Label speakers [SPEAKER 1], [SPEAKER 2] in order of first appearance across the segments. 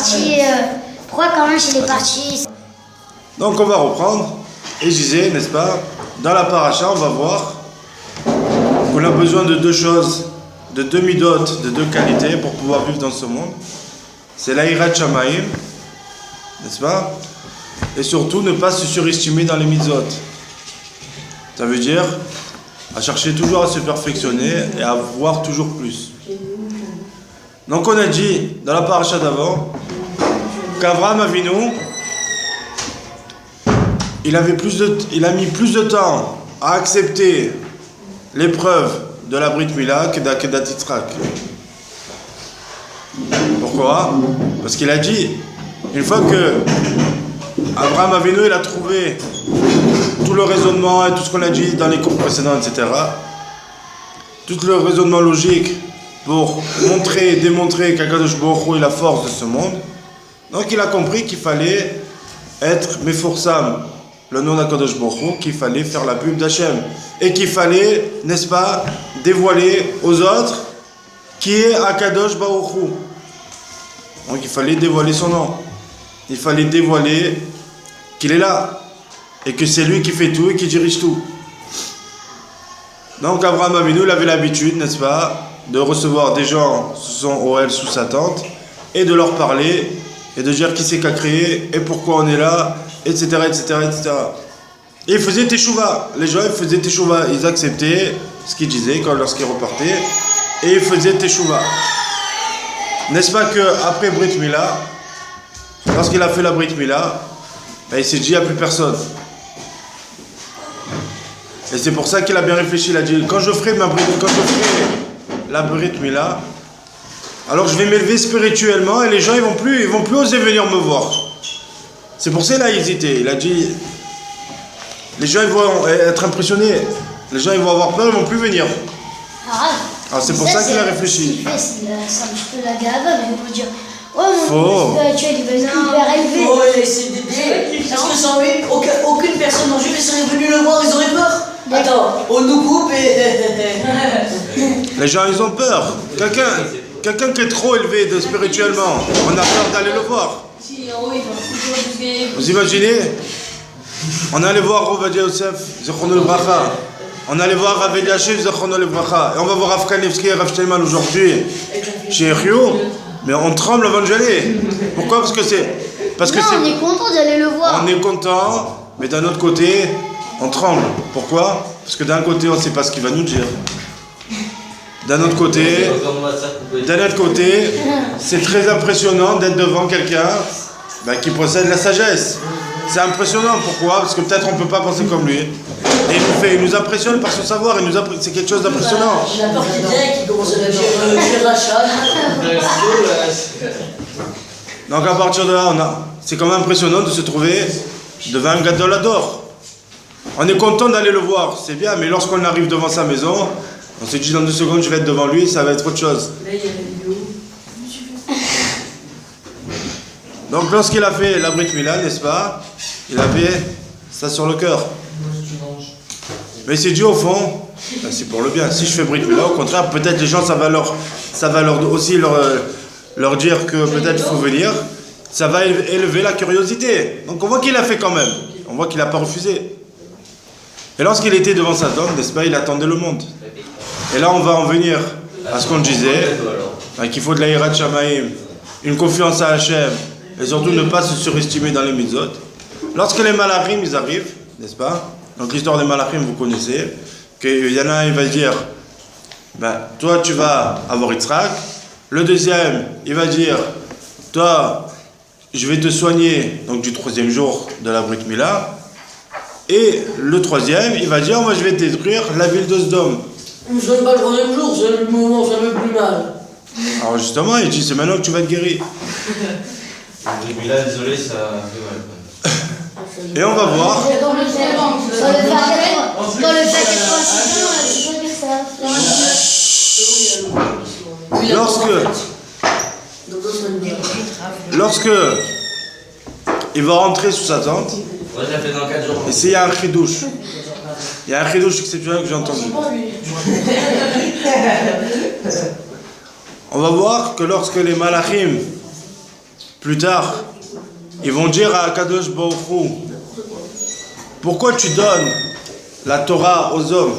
[SPEAKER 1] parti, pourquoi quand même il est parti?
[SPEAKER 2] Donc on va reprendre. Et je disais, n'est-ce pas, dans la paracha, on va voir qu'on a besoin de deux choses, de deux midot, de deux qualités pour pouvoir vivre dans ce monde. C'est l'aïrat shamaim, n'est-ce pas? Et surtout, ne pas se surestimer dans les mitzvot. Ça veut dire à chercher toujours à se perfectionner et à voir toujours plus. Donc on a dit, dans la paracha d'avant, qu'Avraham Avinu, il a mis plus de temps à accepter l'épreuve de la Brit Mila que d'Akedat Yitzhak. Pourquoi? Parce qu'il a dit, une fois que Avraham Avinu il a trouvé tout le raisonnement et tout ce qu'on a dit dans les cours précédents, etc., tout le raisonnement logique pour montrer et démontrer qu'Akadosh Baruch Hu est la force de ce monde, donc il a compris qu'il fallait être Meforsam, le nom d'Akadosh Baruch Hu, qu'il fallait faire la pub d'Hachem et qu'il fallait, n'est-ce pas, dévoiler aux autres qui est Akadosh Baruch Hu. Donc il fallait dévoiler son nom, il fallait dévoiler qu'il est là et que c'est lui qui fait tout et qui dirige tout. Donc Avraham Avinu, il avait l'habitude, n'est-ce pas, de recevoir des gens sous sa tente et de leur parler et de dire qui c'est qu'a créé et pourquoi on est là, etc., etc., etc. Et ils faisaient teshuva. Les gens, ils faisaient teshuva. Ils acceptaient ce qu'ils disaient lorsqu'ils repartaient et ils faisaient teshuva. N'est-ce pas qu'après Brit Mila, lorsqu'il a fait la Brit Mila, il s'est dit, il n'y a plus personne. Et c'est pour ça qu'il a bien réfléchi. Il a dit, quand je ferai la Brit Mila, alors je vais m'élever spirituellement et les gens ils vont plus oser venir me voir. C'est pour ça qu'il a hésité. Il a dit, les gens ils vont être impressionnés, les gens ils vont avoir peur, ils vont plus venir. Alors c'est pour ça qu'il a réfléchi.
[SPEAKER 1] C'est un petit peu la gava, mais on peut dire, ouais,
[SPEAKER 2] Faux.
[SPEAKER 1] mon spirituel il va être hyper élevé.
[SPEAKER 3] Oh, c'est d'aider. Parce que sans lui, aucune personne dans le juif serait venue le voir, ils auraient peur. Attends, on nous coupe et...
[SPEAKER 2] Les gens ils ont peur. Quelqu'un qui est trop élevé spirituellement, on a peur d'aller le voir. Vous imaginez? On allait voir Ovadia Yosef, Zechrono Livracha. On allait voir Rav Eliashiv, Zechrono Livracha. Et on va voir Rav Kanevski et Rav Shtelman aujourd'hui chez Rio. Mais on tremble avant d'y aller. Pourquoi? Parce que
[SPEAKER 1] on est content d'aller le voir.
[SPEAKER 2] On est content, mais d'un autre côté, on tremble. Pourquoi? Parce que d'un côté, on ne sait pas ce qu'il va nous dire. D'un autre côté, c'est très impressionnant d'être devant quelqu'un qui possède la sagesse. C'est impressionnant. Pourquoi? Parce que peut-être on ne peut pas penser comme lui. Et il nous impressionne par son savoir. C'est quelque chose d'impressionnant.
[SPEAKER 3] J'ai la peur qui vient qui commence à dire j'ai rachat.
[SPEAKER 2] Donc à partir de là, c'est quand même impressionnant de se trouver devant un gadol ador. On est content d'aller le voir, c'est bien, mais lorsqu'on arrive devant sa maison, on se dit dans 2 secondes je vais être devant lui, ça va être autre chose.
[SPEAKER 3] Là, il y a la vidéo.
[SPEAKER 2] Donc lorsqu'il a fait la Brit Mila, n'est-ce pas, il avait ça sur le cœur. Mais il s'est dit au fond, c'est pour le bien. Si je fais Brit Mila, au contraire, peut-être les gens, ça va aussi leur dire que peut-être il faut venir. Ça va élever la curiosité. Donc on voit qu'il a fait quand même. On voit qu'il n'a pas refusé. Et lorsqu'il était devant sa tombe, n'est-ce pas, il attendait le monde. Et là, on va en venir à ce qu'on disait, qu'il faut de la hirat shamaim, une confiance à Hachem, et surtout ne pas se surestimer dans les mitzvot. Lorsque les malachim, ils arrivent, n'est-ce pas? Donc l'histoire des malachim, vous connaissez, qu'il y en a un, il va dire, toi, tu vas avoir Yitzhak. Le deuxième, il va dire, toi, je vais te soigner, donc du 3e jour de la Brit Mila. Et le 3e, il va dire, moi je vais détruire la ville de Sodome.
[SPEAKER 3] Je ne soigne pas le 3e jour, c'est le moment où ça me fait plus mal.
[SPEAKER 2] Alors justement, il dit, c'est maintenant que tu vas être guéri.
[SPEAKER 4] Mais là, désolé, ça fait mal.
[SPEAKER 2] Et on va voir.
[SPEAKER 1] Dans le fait 86
[SPEAKER 2] Lorsque il va rentrer sous sa tente,
[SPEAKER 4] Ouais, je l'ai fait dans 4 jours.
[SPEAKER 2] et s'il y a un chidouche, il y a un chidouche exceptionnel que j'ai entendu. On va voir que lorsque les malachim plus tard, ils vont dire à Kadosh Baruch Hu, pourquoi tu donnes la Torah aux hommes?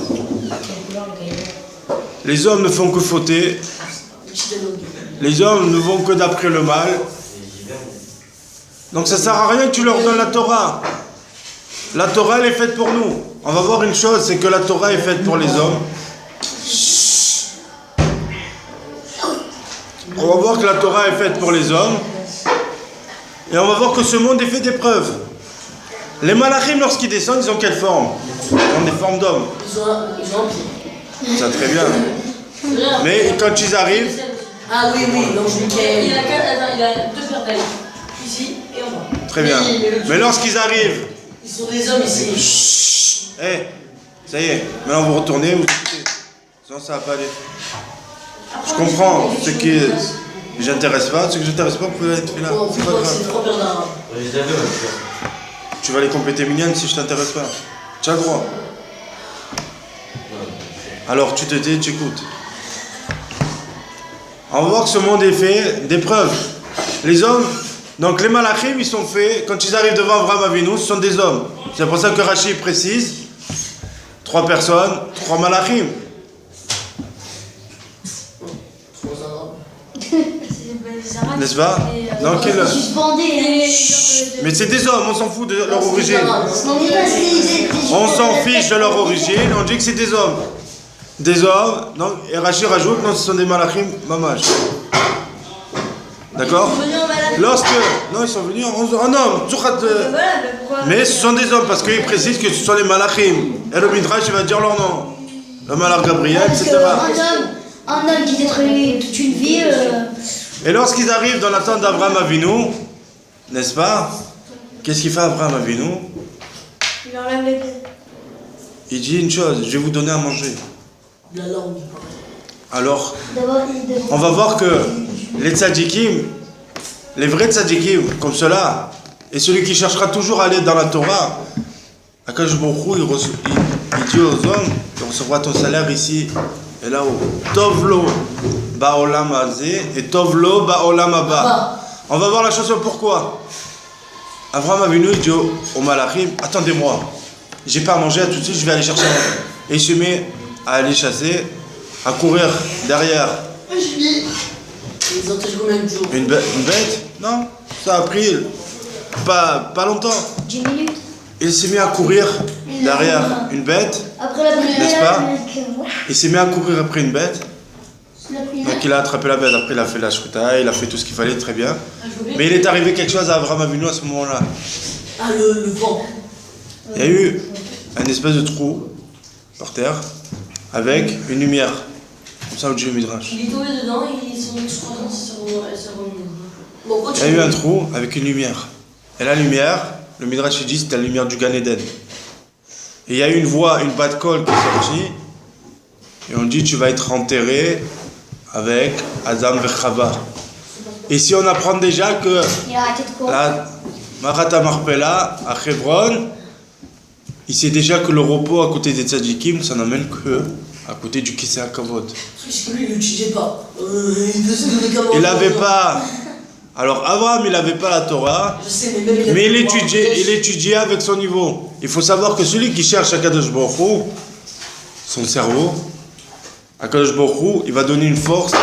[SPEAKER 2] Les hommes ne font que fauter. Les hommes ne vont que d'après le mal. Donc ça ne sert à rien que tu leur donnes la Torah. La Torah, elle est faite pour nous. On va voir une chose, c'est que la Torah est faite pour les hommes. On va voir que la Torah est faite pour les hommes. Et on va voir que ce monde est fait d'épreuves. Les malachim, lorsqu'ils descendent, ils ont quelle forme? Ils ont des formes d'hommes.
[SPEAKER 3] Ils ont un pied.
[SPEAKER 2] Ça, très bien. Mais quand ils arrivent...
[SPEAKER 3] Ah oui, l'ange Michael.
[SPEAKER 5] Il a 2 paires d'ailes. Ici et en bas.
[SPEAKER 2] Très bien. Mais lorsqu'ils arrivent...
[SPEAKER 3] Ils sont des hommes ici.
[SPEAKER 2] Chut. Ça y est. Maintenant, vous retournez, vous écoutez. Sinon, ça va pas aller. Je comprends. Ce qui j'intéresse pas, ce que j'intéresse pas, vous pouvez être là. C'est pas grave.
[SPEAKER 3] C'est 3 paires d'arabes.
[SPEAKER 2] Tu vas les compléter mignonnes si je t'intéresse pas. Tu as le droit. Alors tu te tais, tu écoutes. On va voir que ce monde est fait d'épreuves. Les hommes, donc les malachim, ils sont faits, quand ils arrivent devant Avraham Avinu, ce sont des hommes. C'est pour ça que Rashi précise 3 personnes, 3 malachim. N'est-ce pas? Donc,
[SPEAKER 1] Suspendé.
[SPEAKER 2] mais c'est des hommes, on s'en fout de leur origine. On s'en fiche de leur origine, on dit que c'est des hommes. Des hommes, non, et Rashi rajoute, non, ce sont des malachim mamash. D'accord? Non, ils sont venus en homme. Mais ce sont des hommes, parce qu'ils précisent que ce sont les malachim. Et le Midrash, il va dire leur nom. Le malach Gabriel, etc.
[SPEAKER 1] Un homme qui détruit toute une vie.
[SPEAKER 2] Et lorsqu'ils arrivent dans la tente d'Avraham Avinu, n'est-ce pas? Qu'est-ce qu'il fait Avraham Avinu?
[SPEAKER 5] Il enlève les pieds.
[SPEAKER 2] Il dit une chose, je vais vous donner à manger.
[SPEAKER 3] La langue.
[SPEAKER 2] Alors, on va voir que les tzadikim, les vrais tzadikim, comme cela, et celui qui cherchera toujours à aller dans la Torah, Akadosh Baruch Hu, il dit aux hommes, tu recevras ton salaire ici et là-haut. Tovlo ba'olam hazeh et tovlo ba'olam haba. On va voir la chose pourquoi. Avraham Avinu dit au malachim, attendez-moi, j'ai pas à manger, tout de suite je vais aller chercher à manger. Et il se met à aller chasser, à courir derrière.
[SPEAKER 3] Ils ont toujours combien de jours?
[SPEAKER 2] Une bête? Non, ça a pris pas longtemps.
[SPEAKER 1] 10 minutes.
[SPEAKER 2] Il s'est mis à courir derrière une bête,
[SPEAKER 1] Après la prière,
[SPEAKER 2] n'est-ce pas? Il s'est mis à courir après une bête. Donc il a attrapé la bête, après il a fait la shruta, il a fait tout ce qu'il fallait, très bien. Mais il est arrivé quelque chose à Avraham Avinu à ce moment-là.
[SPEAKER 3] Ah, le vent.
[SPEAKER 2] Il y a eu un espèce de trou par terre avec une lumière. Comme ça, au Dieu Midrash.
[SPEAKER 5] Il est tombé dedans et ils sont explosés, elle s'est remise.
[SPEAKER 2] Il y a eu un trou avec une lumière. Et la lumière, le Midrash dit, c'était la lumière du Gan Eden. Et il y a eu une voix, une bat kol qui est sortie. Et on dit, tu vas être enterré avec Adam Vechava. Ici, on apprend déjà que
[SPEAKER 1] Il a arrêté de quoi?
[SPEAKER 2] la Marat Marpella à Hebron, il sait déjà que le repos à côté des tzadikim, ça n'amène que à côté du Kisei HaKavod.
[SPEAKER 3] Parce que lui, il n'utilisait pas. Il faisait des médicaments.
[SPEAKER 2] Il n'avait pas. Alors, Abraham, il n'avait pas la Torah,
[SPEAKER 3] Je sais, mais même
[SPEAKER 2] mais il étudiait avec son niveau. Il faut savoir que celui qui cherche Akadosh Baruch Hu, son cerveau, Akadosh Baruch Hu, il va donner une force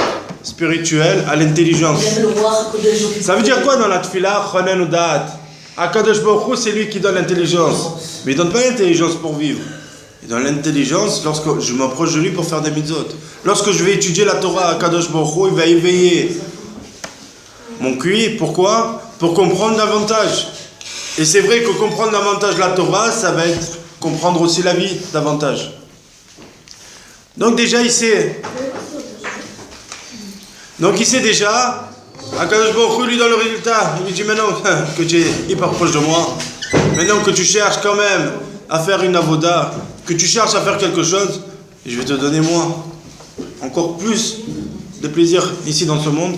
[SPEAKER 2] spirituelle à l'intelligence.
[SPEAKER 3] Il avait le roi Kodesh.
[SPEAKER 2] Ça veut dire quoi dans la tefila? Chonen ou Da'at. Akadosh Baruch Hu, c'est lui qui donne l'intelligence. Mais il ne donne pas l'intelligence pour vivre. Il donne l'intelligence lorsque je m'approche de lui pour faire des mitzvot. Lorsque je vais étudier la Torah, Akadosh Baruch Hu, il va éveiller mon QI. Pourquoi? Pour comprendre davantage. Et c'est vrai que comprendre davantage la Torah, ça va être comprendre aussi la vie davantage. Donc déjà, il sait. Donc il sait déjà. Akadosh Baruch Hu lui donne le résultat. Il lui dit maintenant que tu es hyper proche de moi, maintenant que tu cherches quand même à faire une avoda, que tu cherches à faire quelque chose, je vais te donner moi encore plus de plaisir ici dans ce monde.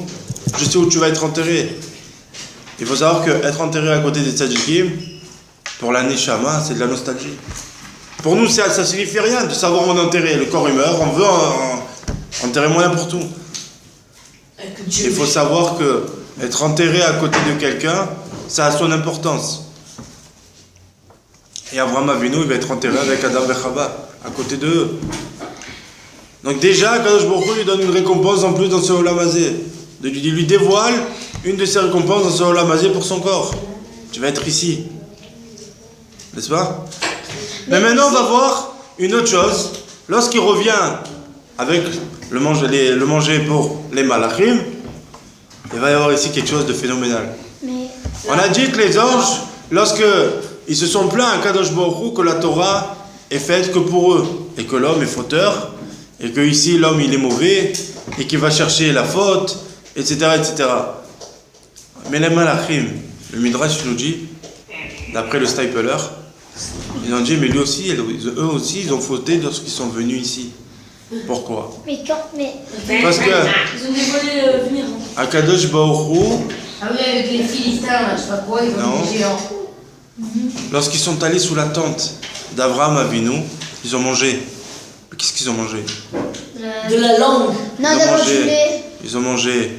[SPEAKER 2] Je sais où tu vas être enterré. Il faut savoir qu'être enterré à côté des tzadikim, pour la neshama, c'est de la nostalgie. Pour nous, ça signifie rien de savoir où on est enterré. Le corps il meurt, on veut enterrer moi n'importe où. Il faut savoir que être enterré à côté de quelqu'un, ça a son importance. Et Abraham Avinu, il va être enterré avec Adam et Chava, à côté d'eux. Donc déjà, Kadosh Baruch Hu lui donne une récompense en plus dans ce Olam Hazé. Il lui dévoile une de ses récompenses dans ce Olam Hazé pour son corps. Tu vas être ici. N'est-ce pas? Mais maintenant, on va voir une autre chose. Lorsqu'il revient avec le manger pour les malachim, il va y avoir ici quelque chose de phénoménal.
[SPEAKER 1] Mais
[SPEAKER 2] On a dit que les anges, lorsque ils se sont plaints à Kadosh Baruch Hu que la Torah est faite que pour eux, et que l'homme est fauteur, et que ici l'homme il est mauvais, et qu'il va chercher la faute, etc., etc. Mais les malachim, le Midrash nous dit, d'après le Stapler, ils ont dit, mais lui aussi, eux aussi, ils ont fauté lorsqu'ils sont venus ici. Pourquoi? Parce que
[SPEAKER 5] Ils ont dévoilé venir.
[SPEAKER 2] à Kadosh Baruch Hu,
[SPEAKER 6] Ah oui, avec les Philistins, là, je sais pas quoi, ils ont
[SPEAKER 2] Non.
[SPEAKER 6] des géants.
[SPEAKER 2] lorsqu'ils sont allés sous la tente d'Abraham Avinu, ils ont mangé. Mais qu'est-ce qu'ils ont mangé?
[SPEAKER 3] De la langue.
[SPEAKER 1] non,
[SPEAKER 2] Ils ont
[SPEAKER 1] d'abord
[SPEAKER 2] mangé.
[SPEAKER 1] du lait,
[SPEAKER 2] Ils ont mangé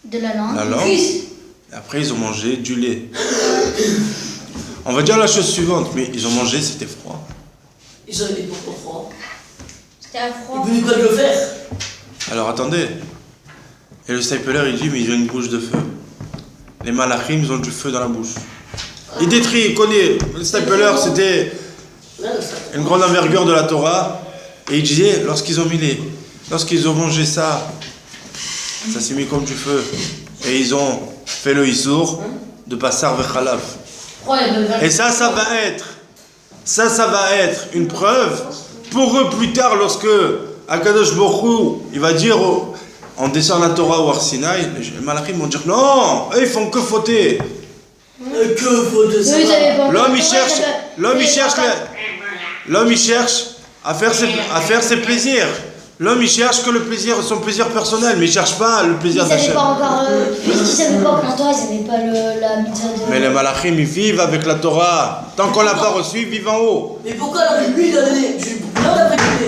[SPEAKER 1] de la langue.
[SPEAKER 2] la langue, et après ils ont mangé du lait. On va dire la chose suivante, mais ils ont mangé, c'était froid.
[SPEAKER 3] Ils ont été pourquoi froid.
[SPEAKER 5] C'était à froid.
[SPEAKER 3] Ils voulaient pas de le faire.
[SPEAKER 2] Alors attendez, et le Stapler il dit, mais ils ont une bouche de feu. Les malachim, ils ont du feu dans la bouche. Il détruit, il connaît. Le Stapler, c'était une grande envergure de la Torah, et il disait, lorsqu'ils ont mangé ça, ça s'est mis comme du feu, et ils ont fait le issour de Bassar Vechalav. Et ça va être une preuve pour eux plus tard, lorsque Akadosh Baruch Hu, il va dire, on descend la Torah au Arsinaï, les malachim vont dire, non, eux ils font que fauter.
[SPEAKER 3] Que faut de ça?
[SPEAKER 1] Eux, ils avaient pas-
[SPEAKER 2] L'homme il
[SPEAKER 1] Ouais,
[SPEAKER 2] cherche,
[SPEAKER 1] j'avais-
[SPEAKER 2] l'homme il cherche à faire ses plaisirs. L'homme il cherche que son plaisir personnel, mais il cherche pas le
[SPEAKER 1] Ils
[SPEAKER 2] plaisir
[SPEAKER 1] savaient
[SPEAKER 2] d'Hachem.
[SPEAKER 1] pas encore. Puisqu'ils savaient pas qu'en Torah, ils avaient pas la mitzvah de.
[SPEAKER 2] Mais les malachim ils vivent avec la Torah. Tant qu'on l'a pas reçu, ils vivent en haut.
[SPEAKER 3] Mais pourquoi alors lui il a donné l'ordre d'après lui?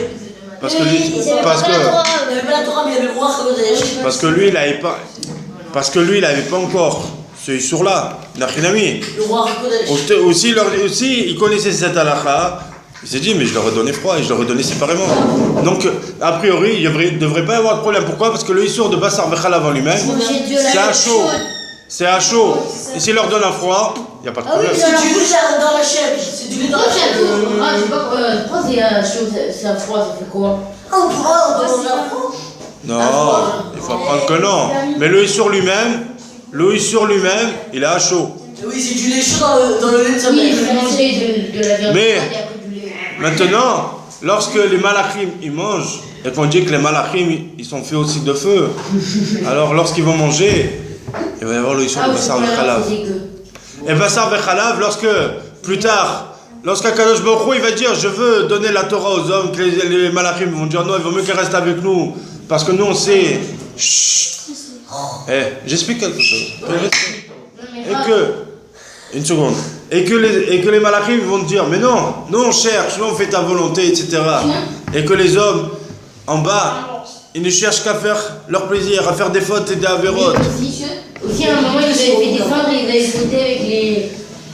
[SPEAKER 2] Parce que
[SPEAKER 1] Ils
[SPEAKER 2] lui,
[SPEAKER 1] avaient
[SPEAKER 2] parce
[SPEAKER 1] pas la Torah,
[SPEAKER 3] Il avait pas la Torah mais il avait le roi Chagodash.
[SPEAKER 2] parce que lui il avait pas, encore ce issour là, Nachinami.
[SPEAKER 3] Le roi Chagodash.
[SPEAKER 2] Aussi, il connaissait cette halakha. Il s'est dit, mais je leur ai donné froid et je leur ai donné séparément. Donc, a priori, il ne devrait pas y avoir de problème. Pourquoi? Parce que le issour de Bassar Vechalav en lui-même, c'est à chaud. C'est à chaud. Et s'il leur donne un froid, il n'y a pas de
[SPEAKER 1] Ah oui,
[SPEAKER 2] problème.
[SPEAKER 3] C'est du lait dans la chèvre. C'est du lait dans la chèvre.
[SPEAKER 6] Ah, je sais pas, pourquoi c'est chaud, c'est à froid, ça fait quoi?
[SPEAKER 3] On peut manger un froid.
[SPEAKER 2] Non, il faut apprendre que non. Mais le issour lui-même, il est à chaud.
[SPEAKER 3] Oui, c'est du lait chaud dans le lait de sa
[SPEAKER 6] Oui, il
[SPEAKER 3] mère.
[SPEAKER 6] faut manger de la viande
[SPEAKER 2] Mais-
[SPEAKER 6] froide et après du lait.
[SPEAKER 2] Maintenant, lorsque les malachim ils mangent, et qu'on dit que les malachim ils sont faits aussi de feu, alors lorsqu'ils vont manger, il va y avoir le issour de
[SPEAKER 6] Ah,
[SPEAKER 2] Bassar
[SPEAKER 6] c'est
[SPEAKER 2] Vechalav.
[SPEAKER 6] dégueu.
[SPEAKER 2] Et Bassar Vechalav, plus tard, lorsqu'Akadosh Baruch Hu il va dire, je veux donner la Torah aux hommes, que les malachim vont dire non, il vaut mieux qu'ils restent avec nous, parce que nous on sait. Chut. J'explique quelque chose. Et que, une seconde, et que les malachim vont dire, mais non, nous on cherche, nous on fait ta volonté, etc. Et que les hommes en bas, ils ne cherchent qu'à faire leur plaisir, à faire des fautes et des avérotes.
[SPEAKER 6] Aussi, à un moment, ils avaient fait descendre, ils avaient sauté avec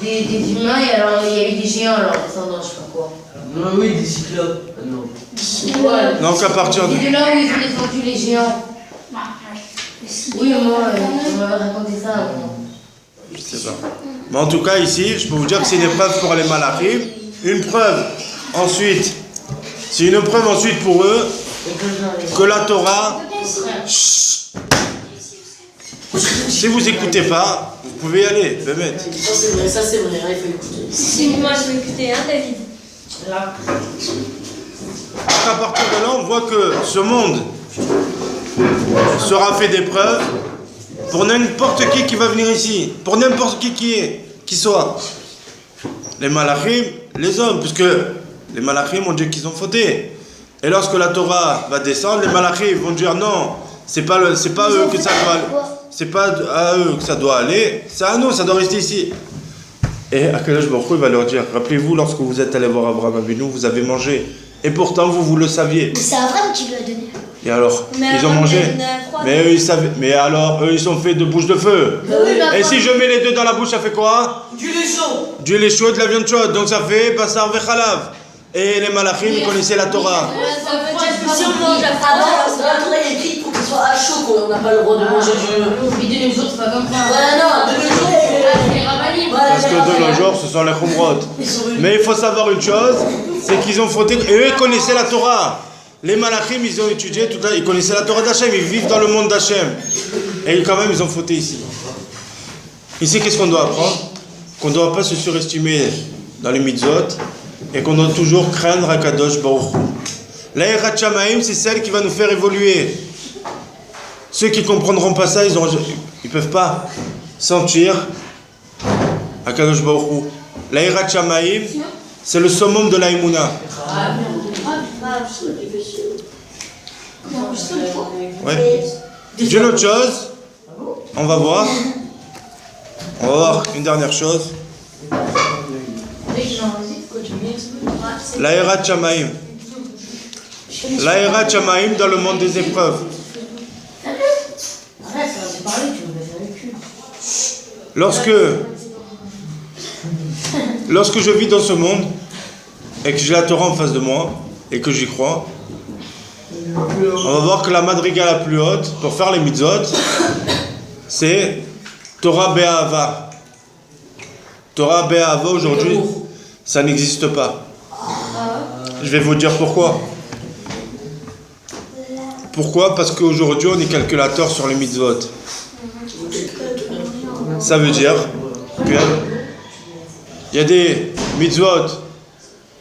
[SPEAKER 6] des humains, et alors il y avait des géants, alors descendant, je sais pas quoi.
[SPEAKER 3] Non, oui, des cyclopes. Non.
[SPEAKER 6] Ouais.
[SPEAKER 2] Donc à partir de...
[SPEAKER 6] C'est de là où ils ont descendu les géants. Oui, moi, on m'avait raconté ça.
[SPEAKER 2] Je sais pas. Mais en tout cas, ici, je peux vous dire que c'est une épreuve pour les malachim. Une preuve, ensuite, c'est une preuve ensuite pour eux que la Torah, chut, si vous écoutez pas, vous pouvez y aller, Bémet.
[SPEAKER 3] Ça c'est vrai, hein, il faut écouter.
[SPEAKER 5] Si moi je vais écouter, hein, David.
[SPEAKER 6] Là.
[SPEAKER 2] À partir de là, on voit que ce monde sera fait d'épreuves pour n'importe qui va venir ici, pour n'importe qui soit. Les malachim, les hommes, puisque les malachim ont dit qu'ils ont fauté. Et lorsque la Torah va descendre, les malachim vont dire non, c'est pas eux que ça doit aller. C'est pas à eux que ça doit aller, c'est à nous, ça doit rester ici. Et Akadosh Baruch Hu va leur dire, rappelez-vous, lorsque vous êtes allé voir Abraham Avinu, vous avez mangé. Et pourtant, vous le saviez.
[SPEAKER 1] Mais c'est Abraham qui lui a donné.
[SPEAKER 2] Et alors, ils ont mangé. Mais eux, ils savaient. Mais alors, eux, ils sont faits de bouche de feu. Et si je mets les deux dans la bouche, ça fait quoi?
[SPEAKER 3] Du lait chaud.
[SPEAKER 2] Du lait chaud et de la viande chaude. Donc ça fait basar vechalav. Et les malachim, ils connaissaient la Torah.
[SPEAKER 1] Ça veut dire que si on mange
[SPEAKER 3] Ah non, dans la Torah, il est écrit pour qu'il soit à chaud qu'on n'a pas le droit de manger du.
[SPEAKER 6] Puis de nos jours, c'est pas comme ça.
[SPEAKER 3] Voilà, non, de nos jours.
[SPEAKER 6] Les rabbins,
[SPEAKER 2] Parce que de nos jours, ce sont les khumrot. Mais il faut savoir une chose, c'est qu'ils ont fauté. Et eux, ils connaissaient la Torah. Les malachim, ils ont étudié, ils connaissaient la Torah d'Hachem, ils vivent dans le monde d'Hachem. Et quand même, ils ont fauté ici. Ici, qu'est-ce qu'on doit apprendre? Qu'on ne doit pas se surestimer dans les mitzvot et qu'on doit toujours craindre Akadosh Baruch Hu. La Yirat Shamaim, c'est celle qui va nous faire évoluer. Ceux qui ne comprendront pas ça, ils ne peuvent pas sentir Akadosh Baruch Hu. La Yirat Shamaim, c'est le summum de la Emouna. Ouais. D'une autre chose, on va voir une dernière chose. La Yirat Shamaim. La Yirat Shamaim dans le monde des épreuves. Lorsque je vis dans ce monde et que j'ai la Torah en face de moi et que j'y crois, on va voir que la madriga la plus haute pour faire les mitzvot, c'est Torah Be'ahava. Torah Be'ahava aujourd'hui, ça n'existe pas. Je vais vous dire pourquoi. Pourquoi? Parce qu'aujourd'hui on est calculateur sur les mitzvot. Ça veut dire qu'il y a des mitzvot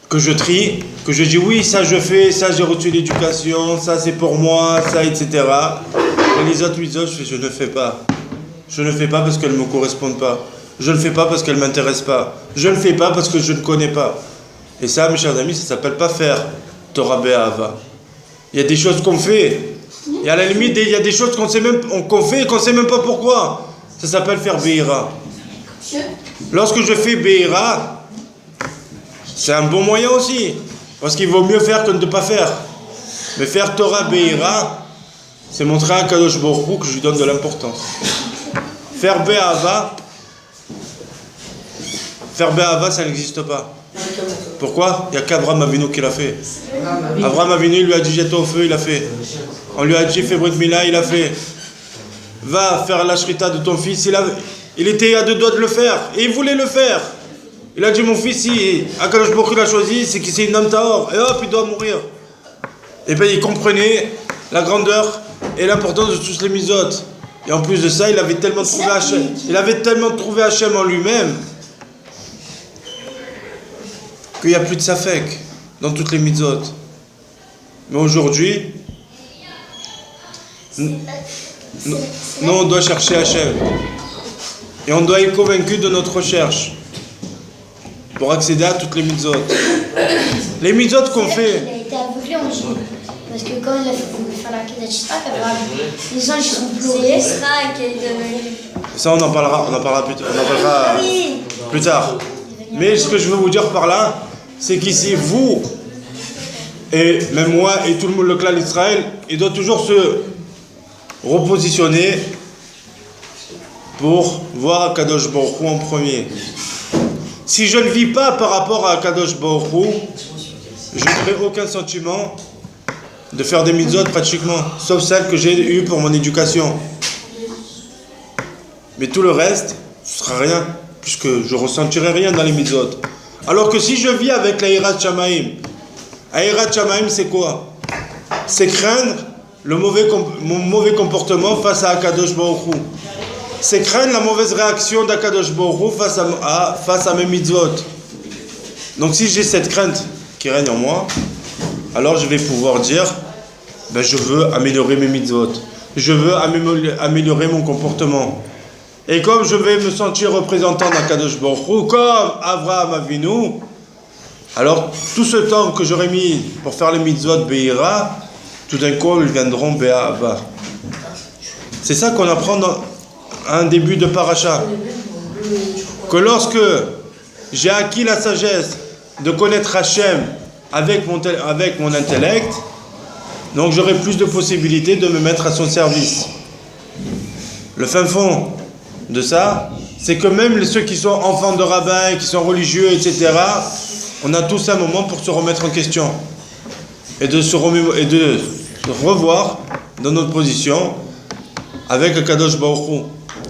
[SPEAKER 2] que je trie, que je dis oui, ça je fais, ça j'ai reçu l'éducation, ça c'est pour moi, ça etc. Et les autres mitzvot, je ne fais pas. Je ne fais pas parce qu'elles ne me correspondent pas. Je ne fais pas parce qu'elles ne m'intéressent pas. Je ne fais pas parce que je ne connais pas. Et ça, mes chers amis, ça ne s'appelle pas faire Torah Be'ahava. Il y a des choses qu'on fait. Et à la limite, il y a des choses qu'on fait et qu'on ne sait même pas pourquoi. Ça s'appelle faire Be'ira. Lorsque je fais Be'ira, c'est un bon moyen aussi. Parce qu'il vaut mieux faire que de ne pas faire. Mais faire Torah Be'ira, c'est montrer à Kadosh Baruch Hu que je lui donne de l'importance. Faire Be'ahava, ça n'existe pas. Pourquoi? Il n'y a qu'Abraham Avinu qui l'a fait. Abraham Avinu, il lui a dit jette au feu, il l'a fait. On lui a dit fais Brit Mila, il a fait. Va faire la shrita de ton fils, il était à 2 doigts de le faire. Et il voulait le faire. Il a dit mon fils, si Akadosh Baruch Hu l'a choisi, c'est qu'il c'est une âme tahor. Et hop, il doit mourir. Et bien il comprenait la grandeur et l'importance de tous les mitzvot. Et en plus de ça, il avait tellement trouvé Hachem en lui-même qu'il n'y a plus de safek dans toutes les mitzvot. Mais aujourd'hui, nous on doit chercher Hachem. Et on doit être convaincu de notre recherche pour accéder à toutes les mitzvot. Les mitzvot qu'on fait.
[SPEAKER 1] Il a été aveuglé en Chine. Parce que quand il a fait faire la Kedah Shishrak, les anges sont pleurés.
[SPEAKER 2] Ça on en parlera plus tard. Mais ce que je veux vous dire par là, c'est qu'ici, vous, et même moi, et tout le monde, le clan d'Israël, il doit toujours se repositionner pour voir Kadosh Baruch Hu en premier. Si je ne vis pas par rapport à Kadosh Baruch Hu, je n'aurai aucun sentiment de faire des mitzvot pratiquement, sauf celles que j'ai eues pour mon éducation. Mais tout le reste, ce sera rien, puisque je ne ressentirai rien dans les mitzvot. Alors que si je vis avec la Yirat Shamaim, la Yirat Shamaim c'est quoi? C'est craindre mon mauvais comportement face à Akadosh Baruch Hu. C'est craindre la mauvaise réaction d'Akadosh Baruch Hu face à mes mitzvot. Donc si j'ai cette crainte qui règne en moi, alors je vais pouvoir dire, je veux améliorer mes mitzvot. Je veux améliorer mon comportement. Et comme je vais me sentir représentant d'Akadosh Baruch Hu, comme Avraham Avinu, alors tout ce temps que j'aurais mis pour faire les mitzvot Be'ira, tout d'un coup ils viendront Be'ahava. C'est ça qu'on apprend dans un début de paracha. Que lorsque j'ai acquis la sagesse de connaître Hachem avec mon intellect, Donc j'aurai plus de possibilités de me mettre à son service. Le fin fond de ça, c'est que même ceux qui sont enfants de rabbins, qui sont religieux, etc., on a tous un moment pour se remettre en question et de se revoir dans notre position avec le Kadosh Baruch Hu.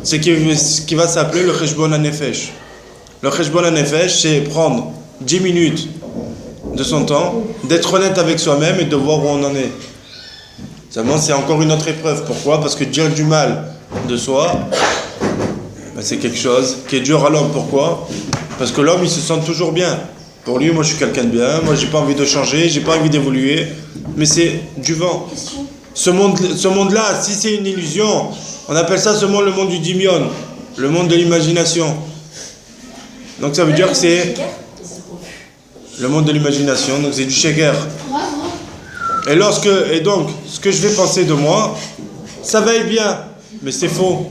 [SPEAKER 2] C'est ce qui va s'appeler le Cheshbon HaNefesh. Le Cheshbon HaNefesh, c'est prendre 10 minutes de son temps, d'être honnête avec soi-même et de voir où on en est. Seulement, c'est encore une autre épreuve. Pourquoi? Parce que dire du mal de soi, ben, c'est quelque chose qui est dur à l'homme. Pourquoi? Parce que l'homme, il se sent toujours bien. Pour lui, moi, je suis quelqu'un de bien. Moi, j'ai pas envie de changer, j'ai pas envie d'évoluer. Mais c'est du vent. Ce monde-là, si c'est une illusion, on appelle ça ce monde le monde du dimion, le monde de l'imagination. Donc ça veut dire que c'est le monde de l'imagination, donc c'est du sheker. Et donc, ce que je vais penser de moi, ça va être bien, mais c'est faux.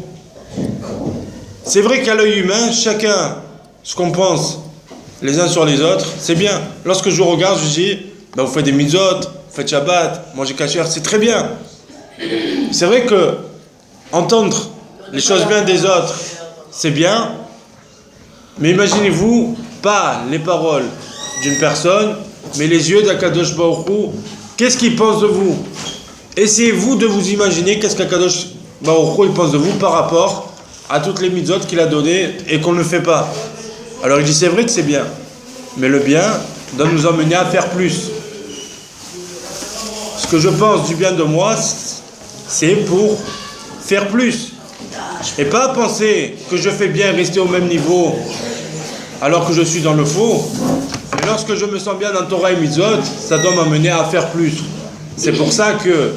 [SPEAKER 2] C'est vrai qu'à l'œil humain, chacun, ce qu'on pense les uns sur les autres, c'est bien. Lorsque je vous regarde, je dis, ben vous faites des mitzvot, vous faites Shabbat, mangez kasher, c'est très bien. C'est vrai que entendre les choses bien des autres, c'est bien, mais imaginez-vous pas les paroles d'une personne, mais les yeux d'Akadosh Baruch Hu. Qu'est-ce qu'il pense de vous? Essayez-vous de vous imaginer qu'est-ce qu'Akadosh Baruch Hu il pense de vous par rapport à toutes les mitzvot qu'il a données et qu'on ne fait pas. Alors il dit c'est vrai que c'est bien, mais le bien doit nous emmener à faire plus. Ce que je pense du bien de moi, c'est pour faire plus. Et pas penser que je fais bien rester au même niveau alors que je suis dans le faux. Et lorsque je me sens bien dans Torah et Mitzvot, ça doit m'amener à faire plus. C'est pour ça que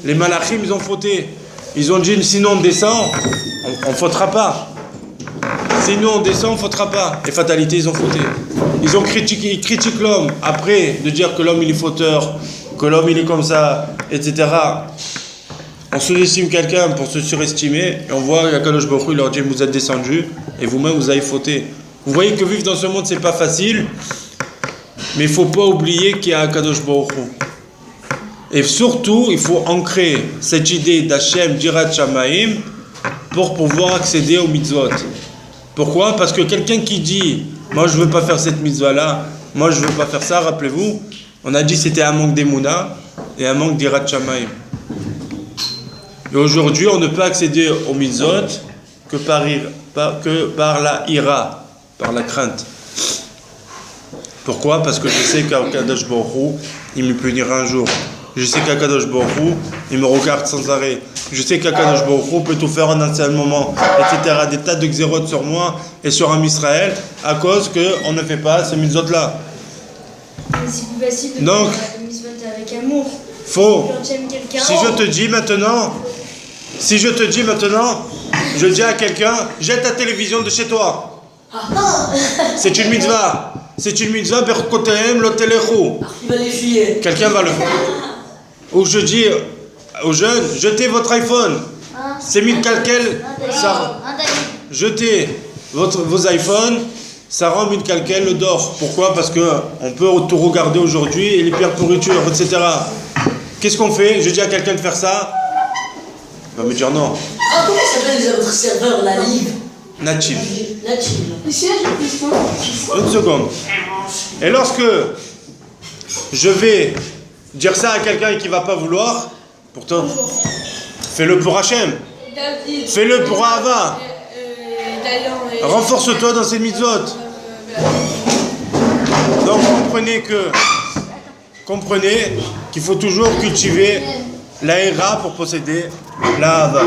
[SPEAKER 2] les malachim, ils ont fauté. Ils ont dit, sinon on descend, on ne fautera pas. Sinon on descend, on ne fautera pas. Et fatalité, ils ont fauté. Ils critiquent l'homme. Après, de dire que l'homme, il est fauteur, que l'homme, il est comme ça, etc. On sous-estime quelqu'un pour se surestimer. Et on voit qu'Akadosh Baruch Hu, il leur dit, vous êtes descendus, et vous-même, vous avez fauté. Vous voyez que vivre dans ce monde, c'est pas facile. Mais il ne faut pas oublier qu'il y a Akadosh Baruch Hu. Et surtout, il faut ancrer cette idée d'Hachem, d'Yirat Shamayim, pour pouvoir accéder aux mitzvot. Pourquoi? Parce que quelqu'un qui dit « Moi, je ne veux pas faire cette mitzvah-là, moi, je ne veux pas faire ça », rappelez-vous, on a dit que c'était un manque d'Emouna et un manque d'Yirat Shamayim. Et aujourd'hui, on ne peut accéder aux mitzvot que par la ira, par la crainte. Pourquoi? Parce que je sais qu'Akadosh Baruch Hu, il me punira un jour. Je sais qu'Akadosh Baruch Hu, il me regarde sans arrêt. Je sais qu'Akadosh Baruch Hu peut tout faire en un seul moment, etc. Des tas de xérotes sur moi et sur un Israël à cause qu'on ne fait pas ces mitzvot-là.
[SPEAKER 1] C'est plus facile de
[SPEAKER 2] donc,
[SPEAKER 1] faire la mitzvot avec amour.
[SPEAKER 2] Faux.
[SPEAKER 1] Quand tu aimes quelqu'un.
[SPEAKER 2] Si je te dis maintenant, je dis à quelqu'un, jette ta télévision de chez toi. C'est une mitzvah. C'est une mitzvah, berkotehem lo telechu.
[SPEAKER 3] Il va les fuyer.
[SPEAKER 2] Quelqu'un va le faire. Ou je dis aux jeunes, jetez votre iPhone. C'est mis calquel. Jetez vos iPhones, ça rend une calquel le d'or. Pourquoi? Parce qu'on peut tout regarder aujourd'hui et les pierres pourritures, etc. Qu'est-ce qu'on fait? Je dis à quelqu'un de faire ça. Il va me dire non.
[SPEAKER 3] Ah, comment s'appelle votre serveur, la Live?
[SPEAKER 2] Native.
[SPEAKER 5] Monsieur, j'ai une question.
[SPEAKER 2] Une seconde. Et lorsque je vais dire ça à quelqu'un qui ne va pas vouloir, pourtant, fais-le pour Hachem. Fais-le pour Ahava. Renforce-toi dans ces mitzvot. Donc comprenez qu'il faut toujours cultiver la Hera pour posséder la Ahava.